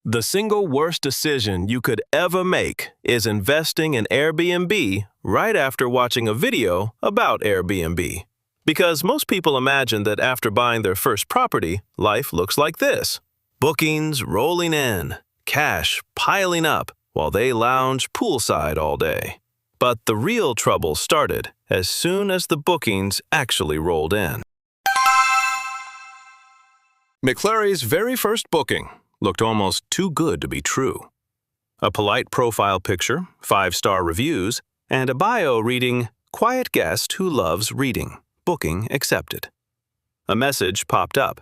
The single worst decision you could ever make is investing in Airbnb right after watching a video about Airbnb. Because most people imagine that after buying their first property, life looks like this. Bookings rolling in, cash piling up while they lounge poolside all day. But the real trouble started as soon as the bookings actually rolled in. McFlurry's very first booking looked almost too good to be true. A polite profile picture, 5-star reviews, and a bio reading, "Quiet guest who loves reading. Booking accepted." A message popped up.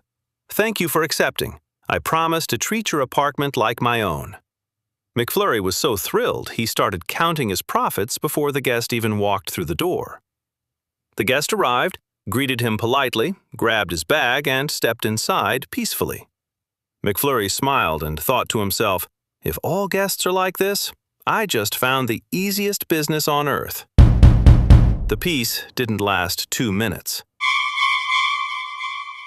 "Thank you for accepting. I promise to treat your apartment like my own." McFlurry was so thrilled he started counting his profits before the guest even walked through the door. The guest arrived, greeted him politely, grabbed his bag, and stepped inside peacefully. McFlurry smiled and thought to himself, if all guests are like this, I just found the easiest business on earth. The peace didn't last 2 minutes.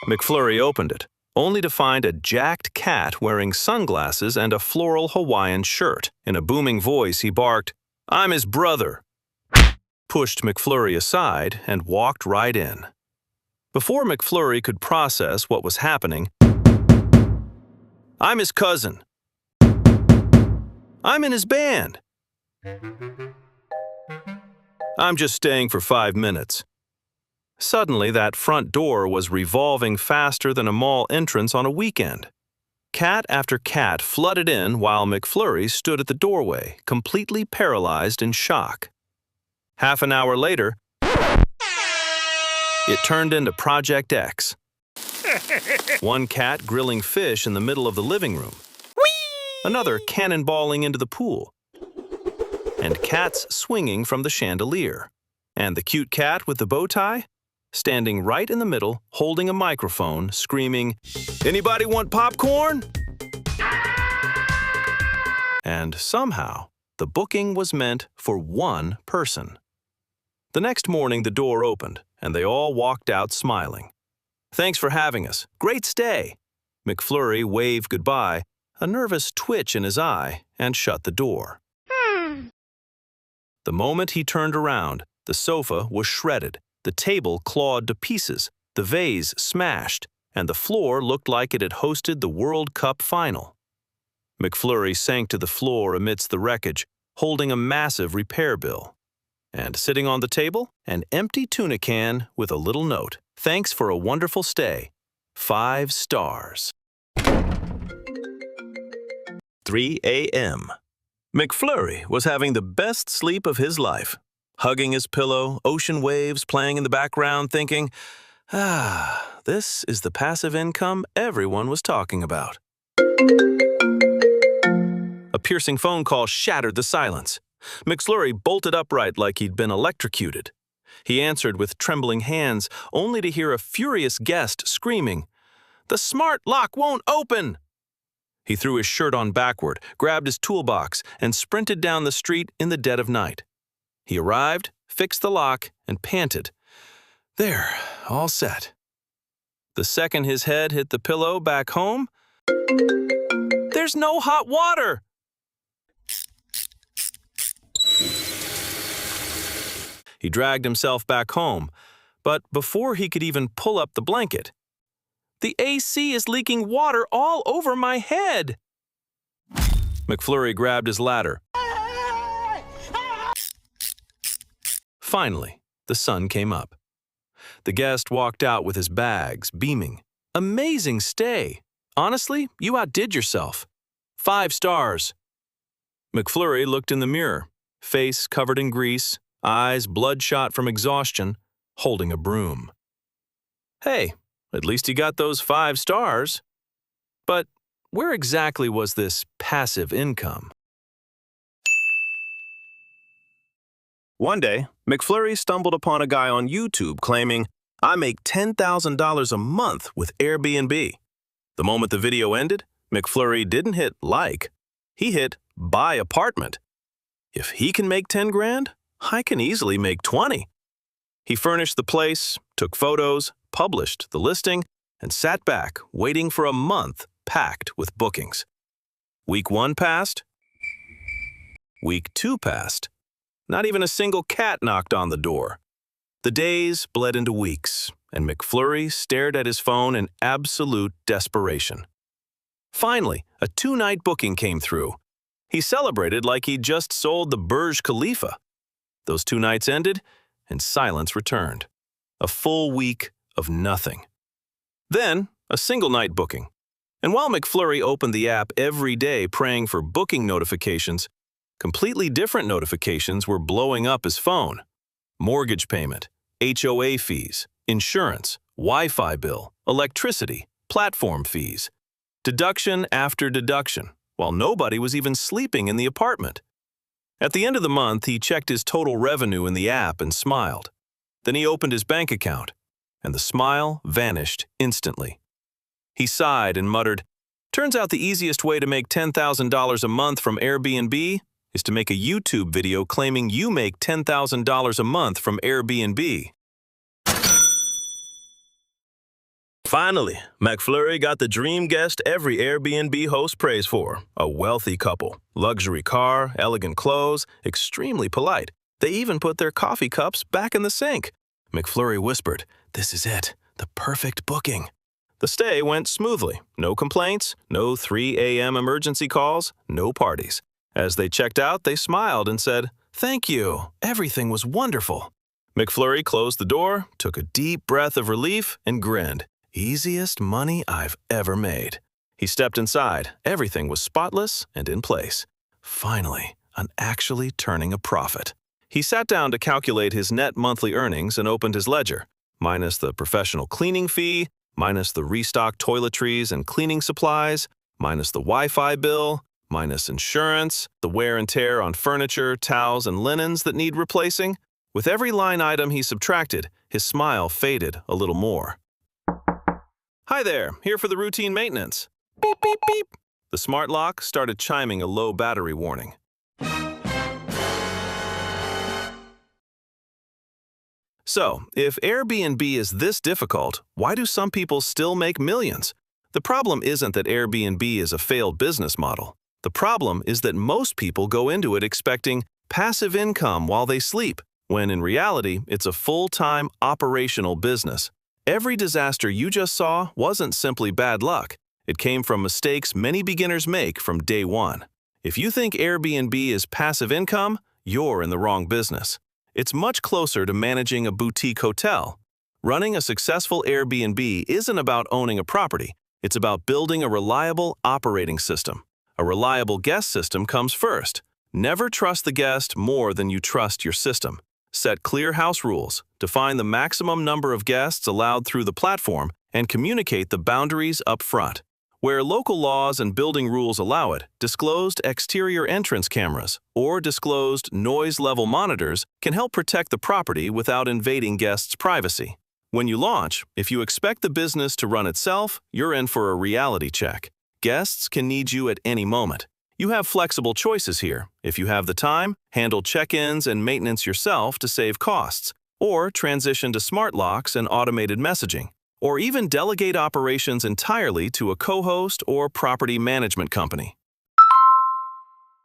McFlurry opened it, only to find a jacked cat wearing sunglasses and a floral Hawaiian shirt. In a booming voice, he barked, "I'm his brother," pushed McFlurry aside, and walked right in. Before McFlurry could process what was happening, "I'm his cousin. I'm in his band. I'm just staying for 5 minutes." Suddenly, that front door was revolving faster than a mall entrance on a weekend. Cat after cat flooded in while McFlurry stood at the doorway, completely paralyzed in shock. Half an hour later, it turned into Project X. One cat grilling fish in the middle of the living room. Another cannonballing into the pool. And cats swinging from the chandelier. And the cute cat with the bow tie, standing right in the middle, holding a microphone, screaming, "Anybody want popcorn?" And somehow, the booking was meant for one person. The next morning, the door opened, and they all walked out smiling. "Thanks for having us. Great stay." McFlurry waved goodbye, a nervous twitch in his eye, and shut the door. The moment he turned around, the sofa was shredded, the table clawed to pieces, the vase smashed, and the floor looked like it had hosted the World Cup final. McFlurry sank to the floor amidst the wreckage, holding a massive repair bill. And sitting on the table, an empty tuna can with a little note. "Thanks for a wonderful stay. 5 stars." 3 a.m. McFlurry was having the best sleep of his life. Hugging his pillow, ocean waves playing in the background, thinking, this is the passive income everyone was talking about. A piercing phone call shattered the silence. McFlurry bolted upright like he'd been electrocuted. He answered with trembling hands, only to hear a furious guest screaming, "The smart lock won't open!" He threw his shirt on backward, grabbed his toolbox, and sprinted down the street in the dead of night. He arrived, fixed the lock, and panted. There, all set. The second his head hit the pillow back home, "There's no hot water!" He dragged himself back home, but before he could even pull up the blanket, "The AC is leaking water all over my head!" McFlurry grabbed his ladder. Finally, the sun came up. The guest walked out with his bags, beaming. "Amazing stay! Honestly, you outdid yourself. 5 stars." McFlurry looked in the mirror, face covered in grease, eyes bloodshot from exhaustion, holding a broom. Hey, at least he got those 5 stars. But where exactly was this passive income? One day, McFlurry stumbled upon a guy on YouTube claiming, "I make $10,000 a month with Airbnb." The moment the video ended, McFlurry didn't hit like, he hit buy apartment. If he can make 10 grand, I can easily make 20. He furnished the place, took photos, published the listing, and sat back waiting for a month packed with bookings. Week 1 passed. Week 2 passed. Not even a single cat knocked on the door. The days bled into weeks, and McFlurry stared at his phone in absolute desperation. Finally, a 2-night booking came through. He celebrated like he'd just sold the Burj Khalifa. Those 2 nights ended, and silence returned. A full week of nothing. Then, a single-night booking. And while McFlurry opened the app every day praying for booking notifications, completely different notifications were blowing up his phone. Mortgage payment, HOA fees, insurance, Wi-Fi bill, electricity, platform fees. Deduction after deduction, while nobody was even sleeping in the apartment. At the end of the month, he checked his total revenue in the app and smiled. Then he opened his bank account, and the smile vanished instantly. He sighed and muttered, "Turns out the easiest way to make $10,000 a month from Airbnb is to make a YouTube video claiming you make $10,000 a month from Airbnb." Finally, McFlurry got the dream guest every Airbnb host prays for, a wealthy couple. Luxury car, elegant clothes, extremely polite. They even put their coffee cups back in the sink. McFlurry whispered, "This is it, the perfect booking." The stay went smoothly. No complaints, no 3 a.m. emergency calls, no parties. As they checked out, they smiled and said, "Thank you, everything was wonderful." McFlurry closed the door, took a deep breath of relief, and grinned. Easiest money I've ever made. He stepped inside. Everything was spotless and in place. Finally, I'm actually turning a profit. He sat down to calculate his net monthly earnings and opened his ledger, minus the professional cleaning fee, minus the restocked toiletries and cleaning supplies, minus the Wi-Fi bill, minus insurance, the wear and tear on furniture, towels, and linens that need replacing. With every line item he subtracted, his smile faded a little more. "Hi there, here for the routine maintenance." Beep, beep, beep. The smart lock started chiming a low battery warning. So, if Airbnb is this difficult, why do some people still make millions? The problem isn't that Airbnb is a failed business model. The problem is that most people go into it expecting passive income while they sleep, when in reality, it's a full-time operational business. Every disaster you just saw wasn't simply bad luck. It came from mistakes many beginners make from day one. If you think Airbnb is passive income, you're in the wrong business. It's much closer to managing a boutique hotel. Running a successful Airbnb isn't about owning a property. It's about building a reliable operating system. A reliable guest system comes first. Never trust the guest more than you trust your system. Set clear house rules, define the maximum number of guests allowed through the platform, and communicate the boundaries up front. Where local laws and building rules allow it, disclosed exterior entrance cameras or disclosed noise level monitors can help protect the property without invading guests' privacy. When you launch, if you expect the business to run itself, you're in for a reality check. Guests can need you at any moment. You have flexible choices here. If you have the time, handle check-ins and maintenance yourself to save costs, or transition to smart locks and automated messaging, or even delegate operations entirely to a co-host or property management company.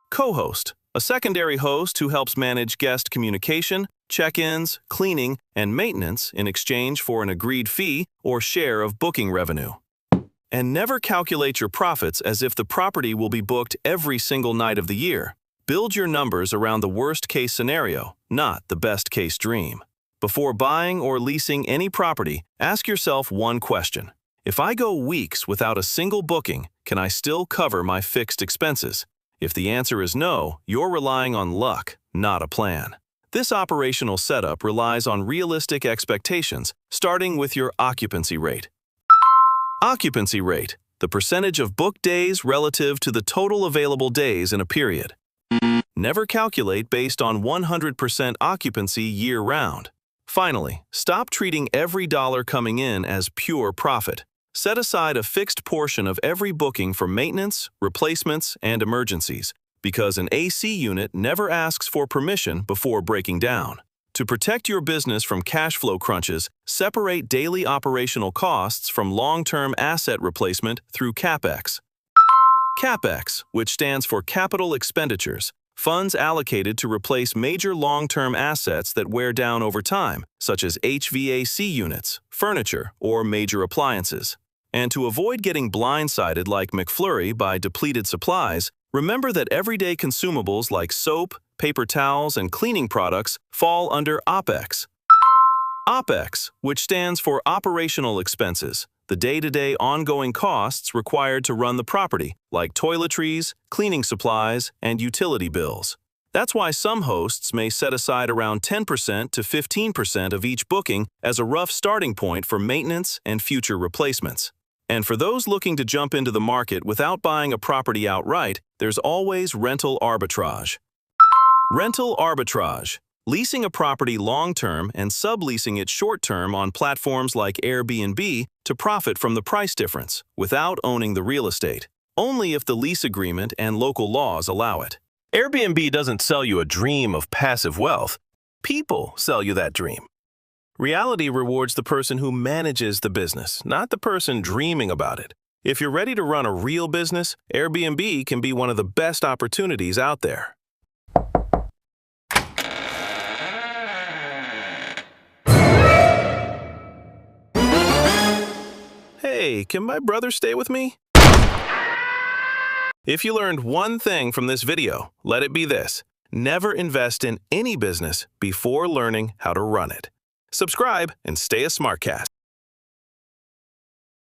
Co-host, a secondary host who helps manage guest communication, check-ins, cleaning, and maintenance in exchange for an agreed fee or share of booking revenue. And never calculate your profits as if the property will be booked every single night of the year. Build your numbers around the worst-case scenario, not the best-case dream. Before buying or leasing any property, ask yourself one question. If I go weeks without a single booking, can I still cover my fixed expenses? If the answer is no, you're relying on luck, not a plan. This operational setup relies on realistic expectations, starting with your occupancy rate. Occupancy rate, the percentage of booked days relative to the total available days in a period. Never calculate based on 100% occupancy year-round. Finally, stop treating every dollar coming in as pure profit. Set aside a fixed portion of every booking for maintenance, replacements, and emergencies, because an AC unit never asks for permission before breaking down. To protect your business from cash flow crunches, separate daily operational costs from long-term asset replacement through CapEx. CapEx, which stands for capital expenditures, funds allocated to replace major long-term assets that wear down over time, such as HVAC units, furniture, or major appliances. And to avoid getting blindsided like McFlurry by depleted supplies, remember that everyday consumables like soap, paper towels, and cleaning products fall under OpEx. OpEx, which stands for operational expenses, the day-to-day ongoing costs required to run the property, like toiletries, cleaning supplies, and utility bills. That's why some hosts may set aside around 10% to 15% of each booking as a rough starting point for maintenance and future replacements. And for those looking to jump into the market without buying a property outright, there's always rental arbitrage. Rental arbitrage. Leasing a property long-term and subleasing it short-term on platforms like Airbnb to profit from the price difference without owning the real estate, only if the lease agreement and local laws allow it. Airbnb doesn't sell you a dream of passive wealth. People sell you that dream. Reality rewards the person who manages the business, not the person dreaming about it. If you're ready to run a real business, Airbnb can be one of the best opportunities out there. Hey, can my brother stay with me? If you learned one thing from this video, let it be this: never invest in any business before learning how to run it. Subscribe and stay a SmartCast.